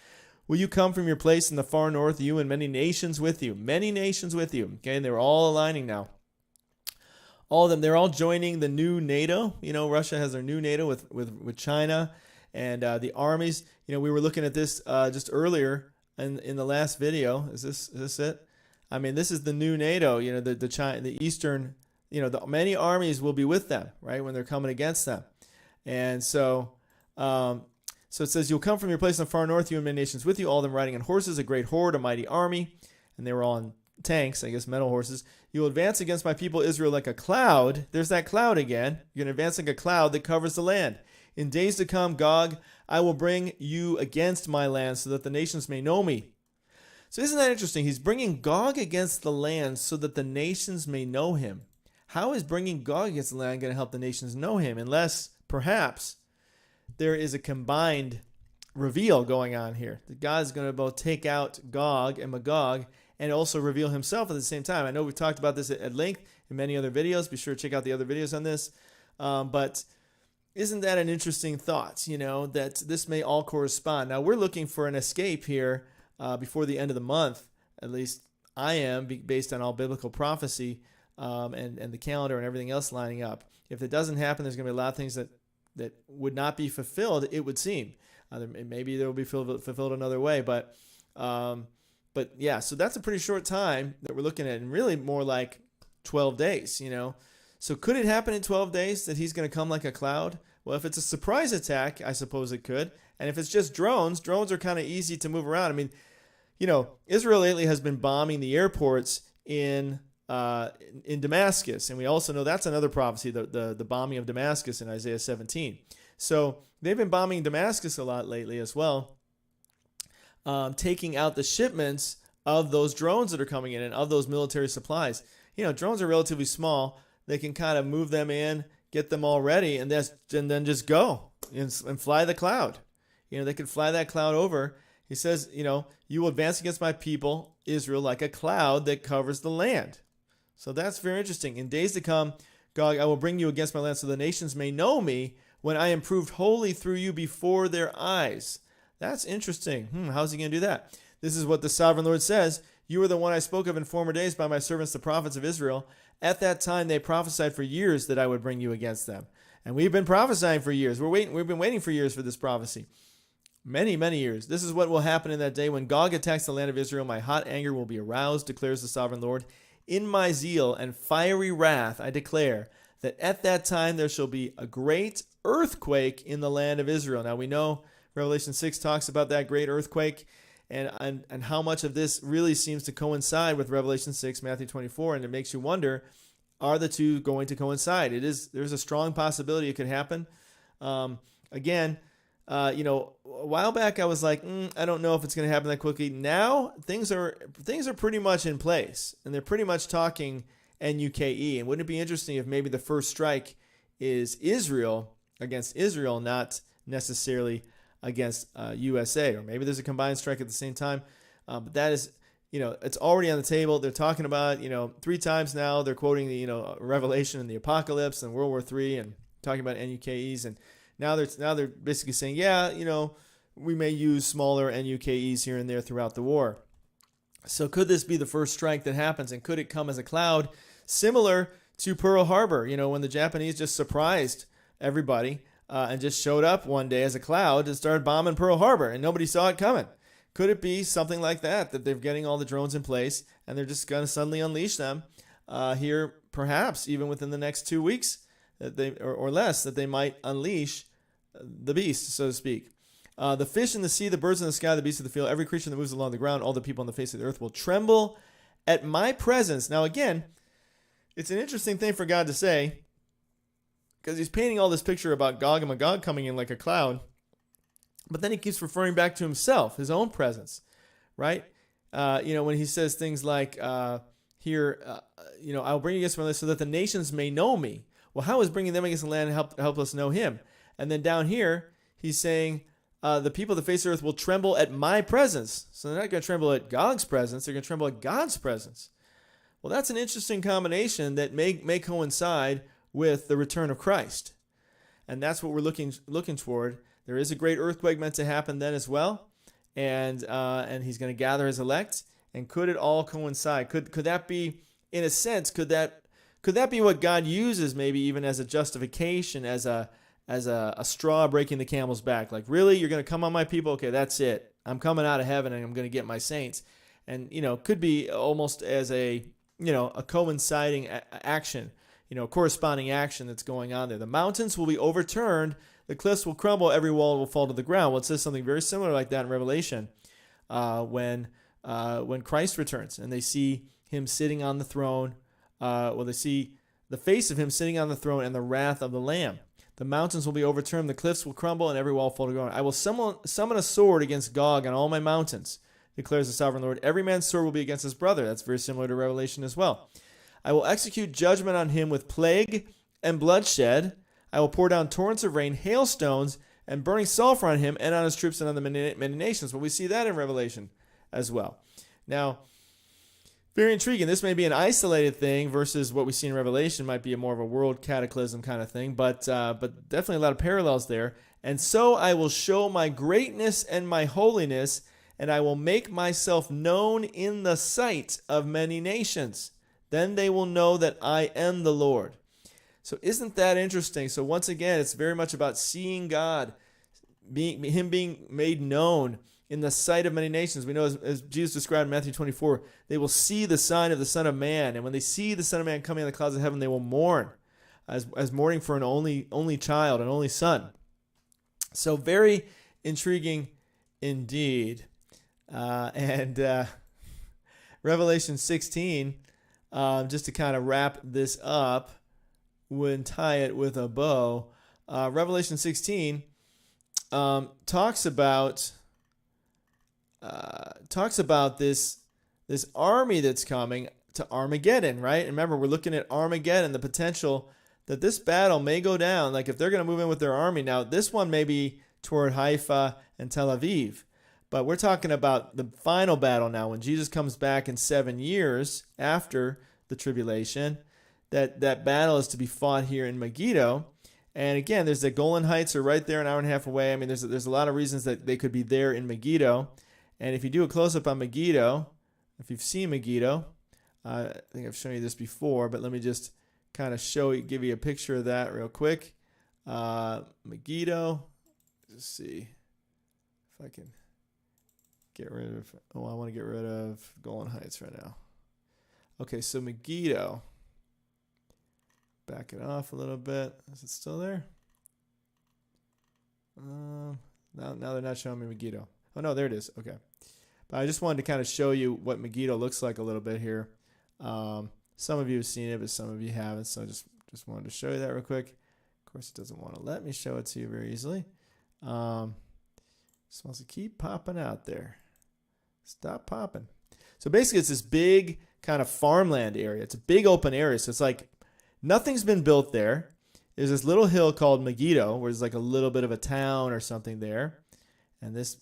Will you come from your place in the far north, you and many nations with you? Many nations with you. Okay, and they're all aligning now. All of them, they're all joining the new NATO. Russia has their new NATO with China and the armies. We were looking at this just earlier in the last video. Is this it? I mean, this is the new NATO. The China, the Eastern. The many armies will be with them, right, when they're coming against them. And so it says, you'll come from your place in the far north, you and many nations with you, all of them riding on horses, a great horde, a mighty army. And they were all on tanks, I guess metal horses. You will advance against my people Israel like a cloud. There's that cloud again. You're going to advance like a cloud that covers the land. In days to come, Gog, I will bring you against my land so that the nations may know me. So isn't that interesting? He's bringing Gog against the land so that the nations may know him. How is bringing Gog against the land going to help the nations know him? Unless, perhaps, there is a combined reveal going on here. That God is going to both take out Gog and Magog and also reveal himself at the same time. I know we've talked about this at length in many other videos. Be sure to check out the other videos on this. But isn't that an interesting thought, that this may all correspond? Now, we're looking for an escape here before the end of the month. At least I am, based on all biblical prophecy. And the calendar and everything else lining up. If it doesn't happen, there's going to be a lot of things that would not be fulfilled, it would seem. Maybe they will be fulfilled another way. But yeah, so that's a pretty short time that we're looking at, and really more like 12 days, So could it happen in 12 days that he's going to come like a cloud? Well, if it's a surprise attack, I suppose it could. And if it's just drones are kind of easy to move around. I mean, Israel lately has been bombing the airports in Damascus, and we also know that's another prophecy, the bombing of Damascus in Isaiah 17. So they've been bombing Damascus a lot lately as well, taking out the shipments of those drones that are coming in and of those military supplies. Drones are relatively small. They can kind of move them in, get them all ready, and then just go and fly the cloud. They can fly that cloud over. He says, you will advance against my people, Israel, like a cloud that covers the land. So that's very interesting. In days to come, God, I will bring you against my land so the nations may know me when I am proved holy through you before their eyes. That's interesting. How's he going to do that? This is what the sovereign Lord says. You are the one I spoke of in former days by my servants, the prophets of Israel. At that time, they prophesied for years that I would bring you against them. And we've been prophesying for years. We've been waiting for years for this prophecy. Many, many years. This is what will happen in that day when Gog attacks the land of Israel. My hot anger will be aroused, declares the sovereign Lord. In my zeal and fiery wrath, I declare that at that time there shall be a great earthquake in the land of Israel. Now we know Revelation 6 talks about that great earthquake and how much of this really seems to coincide with Revelation 6, Matthew 24, and it makes you wonder, are the two going to coincide? There's a strong possibility it could happen. Again, a while back I was like, I don't know if it's going to happen that quickly. Now things are pretty much in place, and they're pretty much talking NUKE. And wouldn't it be interesting if maybe the first strike is Israel against Israel, not necessarily against USA, or maybe there's a combined strike at the same time. But that is, it's already on the table. They're talking about, 3 times now. They're quoting the, Revelation and the Apocalypse and World War III and talking about NUKEs. And now they're basically saying, we may use smaller NUKEs here and there throughout the war. So could this be the first strike that happens? And could it come as a cloud similar to Pearl Harbor, when the Japanese just surprised everybody and just showed up one day as a cloud and started bombing Pearl Harbor and nobody saw it coming? Could it be something like that they're getting all the drones in place and they're just going to suddenly unleash them here, perhaps even within the next 2 weeks or less, that they might unleash the beast, so to speak. The fish in the sea, the birds in the sky, the beasts of the field, every creature that moves along the ground, all the people on the face of the earth will tremble at my presence. Now again, it's an interesting thing for God to say, because he's painting all this picture about Gog and Magog coming in like a cloud, but then he keeps referring back to himself, his own presence, right? When he says things like, I'll bring you against my land so that the nations may know me. Well, how is bringing them against the land help us know him? And then down here, he's saying, the people of the face of the earth will tremble at my presence. So they're not going to tremble at Gog's presence. They're going to tremble at God's presence. Well, that's an interesting combination that may coincide with the return of Christ. And that's what we're looking toward. There is a great earthquake meant to happen then as well. And he's going to gather his elect. And could it all coincide? Could that be, in a sense, could that be what God uses maybe even as a justification, as a straw breaking the camel's back? Like, really? You're going to come on my people? Okay, that's it. I'm coming out of heaven and I'm going to get my saints. And, could be almost as a coinciding action, corresponding action that's going on there. The mountains will be overturned. The cliffs will crumble. Every wall will fall to the ground. Well, it says something very similar like that in Revelation when Christ returns and they see him sitting on the throne. They see the face of him sitting on the throne and the wrath of the Lamb. The mountains will be overturned, the cliffs will crumble, and every wall fall to the ground. I will summon a sword against Gog on all my mountains, declares the sovereign Lord. Every man's sword will be against his brother. That's very similar to Revelation as well. I will execute judgment on him with plague and bloodshed. I will pour down torrents of rain, hailstones, and burning sulfur on him and on his troops and on the many nations. Well, we see that in Revelation as well. Now, very intriguing. This may be an isolated thing versus what we see in Revelation. Might be a more of a world cataclysm kind of thing, but definitely a lot of parallels there. And so I will show my greatness and my holiness, and I will make myself known in the sight of many nations. Then they will know that I am the Lord. So isn't that interesting? So once again, it's very much about seeing God, him being made known in the sight of many nations. We know, as Jesus described in Matthew 24, they will see the sign of the Son of Man. And when they see the Son of Man coming in the clouds of heaven, they will mourn as mourning for an only child, an only son. So very intriguing indeed. Revelation 16, just to kind of wrap this up and tie it with a bow, Revelation 16 talks about this this army that's coming to Armageddon, right? And remember, we're looking at Armageddon, the potential that this battle may go down. Like if they're going to move in with their army. Now, this one may be toward Haifa and Tel Aviv. But we're talking about the final battle now when Jesus comes back in 7 years after the tribulation. That battle is to be fought here in Megiddo. And again, there's the Golan Heights are right there an hour and a half away. I mean, there's a lot of reasons that they could be there in Megiddo. And if you do a close-up on Megiddo, if you've seen Megiddo, I think I've shown you this before, but let me just kind of give you a picture of that real quick. Megiddo, let's see if I can get rid of, I want to get rid of Golan Heights right now. Okay, so Megiddo, back it off a little bit. Is it still there? Now they're not showing me Megiddo. Oh, no, there it is. Okay. But I just wanted to kind of show you what Megiddo looks like a little bit here. Some of you have seen it, but some of you haven't. So I just wanted to show you that real quick. Of course, it doesn't want to let me show it to you very easily. Just wants to keep popping out there. Stop popping. So basically, it's this big kind of farmland area. It's a big open area. So it's like nothing's been built there. There's this little hill called Megiddo, where there's like a little bit of a town or something there. And this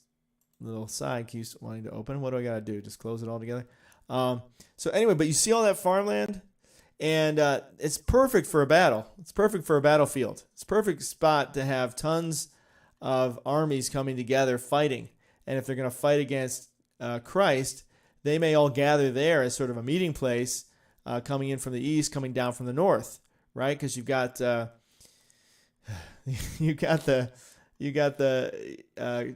little side keeps wanting to open. What do I got to do? Just close it all together? So anyway, but you see all that farmland? And it's perfect for a battle. It's perfect for a battlefield. It's a perfect spot to have tons of armies coming together fighting. And if they're going to fight against Christ, they may all gather there as sort of a meeting place, coming in from the east, coming down from the north, right? Because you've got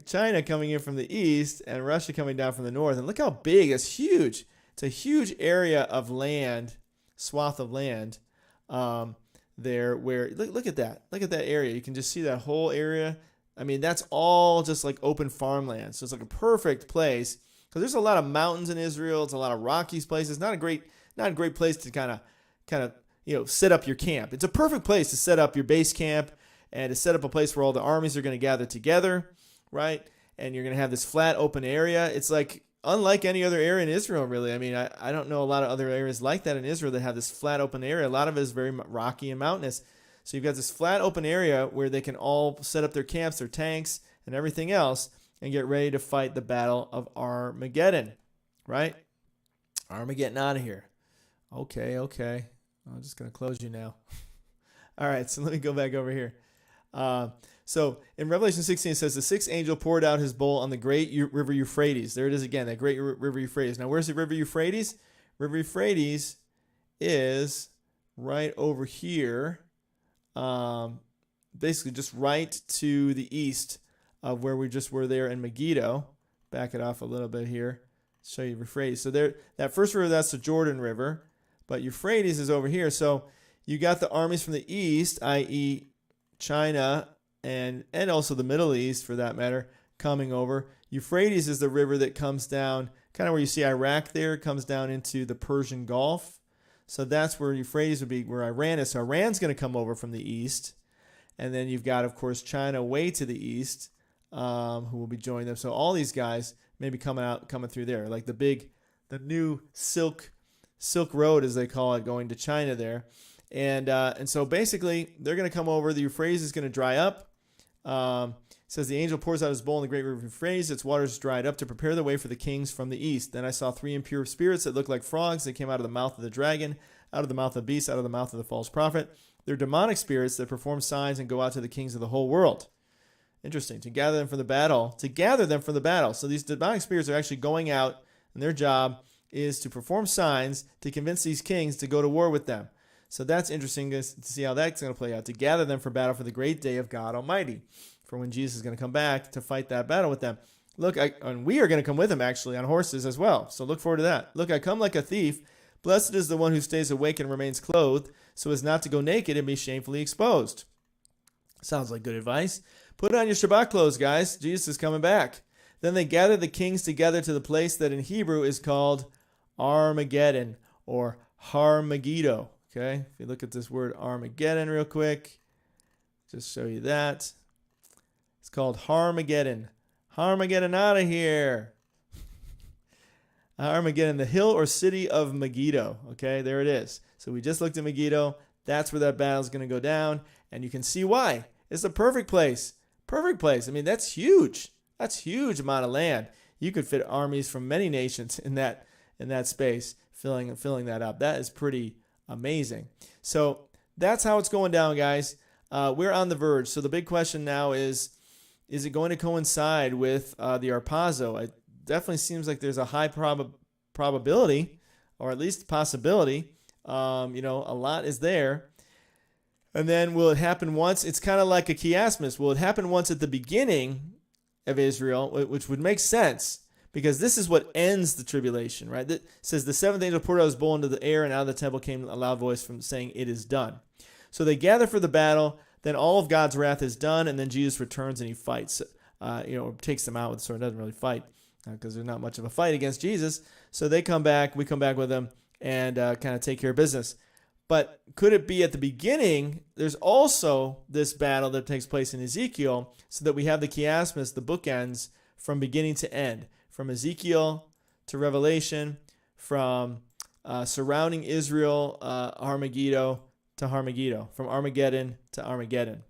China coming in from the east and Russia coming down from the north. And look how big, it's huge. It's a huge area of land, swath of land there where, look at that. Look at that area. You can just see that whole area. I mean, that's all just like open farmland. So it's like a perfect place because there's a lot of mountains in Israel. It's a lot of rocky places. Not a great place to kind of set up your camp. It's a perfect place to set up your base camp and to set up a place where all the armies are going to gather together, right? And you're going to have this flat open area. It's like unlike any other area in Israel, really. I mean, I don't know a lot of other areas like that in Israel that have this flat open area. A lot of it is very rocky and mountainous. So you've got this flat open area where they can all set up their camps, their tanks, and everything else and get ready to fight the battle of Armageddon, right? Armageddon out of here. Okay. I'm just going to close you now. All right, so let me go back over here. So in Revelation 16, it says, the sixth angel poured out his bowl on the great river Euphrates. There it is again, that great river Euphrates. Now, where's the river Euphrates? River Euphrates is right over here, basically just right to the east of where we just were there in Megiddo. Back it off a little bit here. Show you Euphrates. So there, that first river, that's the Jordan River, but Euphrates is over here. So you got the armies from the east, i.e. China and also the Middle East, for that matter, coming over. Euphrates is the river that comes down, kind of where you see Iraq there, comes down into the Persian Gulf. So that's where Euphrates would be, where Iran is. So Iran's going to come over from the east. And then you've got, of course, China way to the east, who will be joining them. So all these guys may be coming through there, like the new Silk Road, as they call it, going to China there. And so basically, they're going to come over. The Euphrates is going to dry up. It says, the angel pours out his bowl in the great river Euphrates. Its waters dried up to prepare the way for the kings from the east. Then I saw three impure spirits that looked like frogs. They came out of the mouth of the dragon, out of the mouth of the beast, out of the mouth of the false prophet. They're demonic spirits that perform signs and go out to the kings of the whole world. Interesting. To gather them for the battle. So these demonic spirits are actually going out, and their job is to perform signs to convince these kings to go to war with them. So that's interesting to see how that's going to play out. To gather them for battle for the great day of God Almighty, for when Jesus is going to come back to fight that battle with them. Look, and we are going to come with him, actually, on horses as well. So look forward to that. Look, I come like a thief. Blessed is the one who stays awake and remains clothed, so as not to go naked and be shamefully exposed. Sounds like good advice. Put on your Shabbat clothes, guys. Jesus is coming back. Then they gathered the kings together to the place that in Hebrew is called Armageddon, or Har Megiddo. Okay, if you look at this word Armageddon real quick, just show you that. It's called Armageddon. Armageddon out of here. Armageddon, the hill or city of Megiddo. Okay, there it is. So we just looked at Megiddo. That's where that battle is going to go down. And you can see why. It's a perfect place. Perfect place. I mean, that's huge. That's a huge amount of land. You could fit armies from many nations in that space, filling that up. That is pretty amazing. So that's how it's going down, guys. We're on the verge. So the big question now is it going to coincide with the Arpazo? It definitely seems like there's a high probability, or at least possibility. A lot is there. And then will it happen once? It's kind of like a chiasmus. Will it happen once at the beginning of Israel, which would make sense, because this is what ends the tribulation, right? It says the seventh angel poured out his bowl into the air, and out of the temple came a loud voice from saying, "It is done." So they gather for the battle. Then all of God's wrath is done, and then Jesus returns and he fights. Takes them out with the sword. Doesn't really fight because there's not much of a fight against Jesus. So they come back. We come back with them and kind of take care of business. But could it be at the beginning? There's also this battle that takes place in Ezekiel, so that we have the chiasmus, the bookends, from beginning to end, from Ezekiel to Revelation, from surrounding Israel, Armageddon to Armageddon, from Armageddon to Armageddon.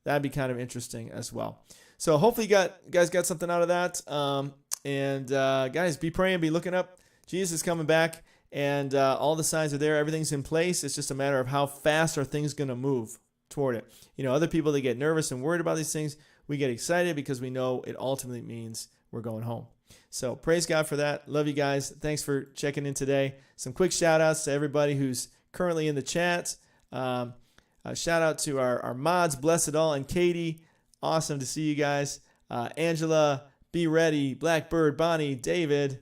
That'd be kind of interesting as well. So hopefully you guys got something out of that. Guys, be praying, be looking up. Jesus is coming back. And all the signs are there. Everything's in place. It's just a matter of how fast are things going to move toward it. Other people, they get nervous and worried about these things. We get excited because we know it ultimately means we're going home. So praise God for that. Love you guys. Thanks for checking in today. Some quick shout outs to everybody who's currently in the chat. Shout out to our mods, Blessed All, and Katie. Awesome to see you guys. Angela, Be Ready, Blackbird, Bonnie, David,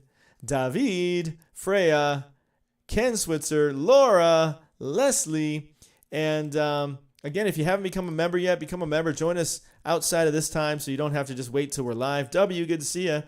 Freya, Ken Switzer, Laura, Leslie, and again, if you haven't become a member yet, become a member. Join us outside of this time so you don't have to just wait till we're live. W, good to see you.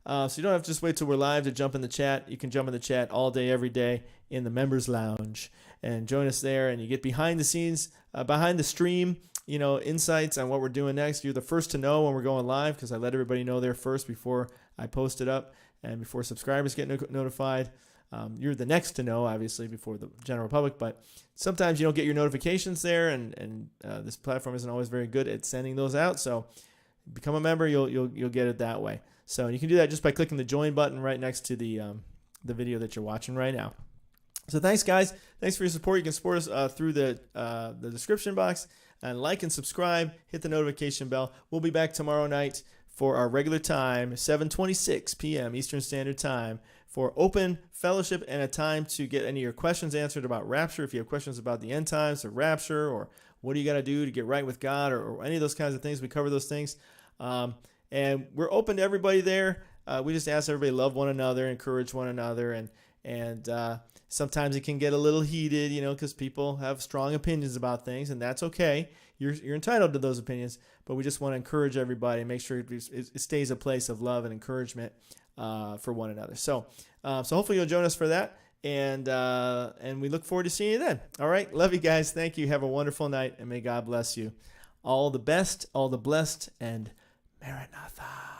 So you don't have to just wait till we're live to jump in the chat. You can jump in the chat all day, every day in the members lounge and join us there. And you get behind the scenes, behind the stream, insights on what we're doing next. You're the first to know when we're going live because I let everybody know there first before I post it up and before subscribers get notified. You're the next to know, obviously, before the general public, but sometimes you don't get your notifications there, and this platform isn't always very good at sending those out. So become a member, you'll get it that way. So you can do that just by clicking the join button right next to the video that you're watching right now. So thanks, guys. Thanks for your support. You can support us through the description box, and like and subscribe. Hit the notification bell. We'll be back tomorrow night for our regular time, 7:26 p.m. Eastern Standard Time, for open fellowship and a time to get any of your questions answered about rapture. If you have questions about the end times or rapture, or what do you got to do to get right with God, or any of those kinds of things, we cover those things. And we're open to everybody there. We just ask everybody to love one another, encourage one another, and sometimes it can get a little heated, because people have strong opinions about things, and that's okay. You're entitled to those opinions, but we just want to encourage everybody and make sure it stays a place of love and encouragement for one another. So hopefully you'll join us for that, and we look forward to seeing you then. All right, love you guys. Thank you. Have a wonderful night, and may God bless you. All the best, all the blessed, and Maranatha.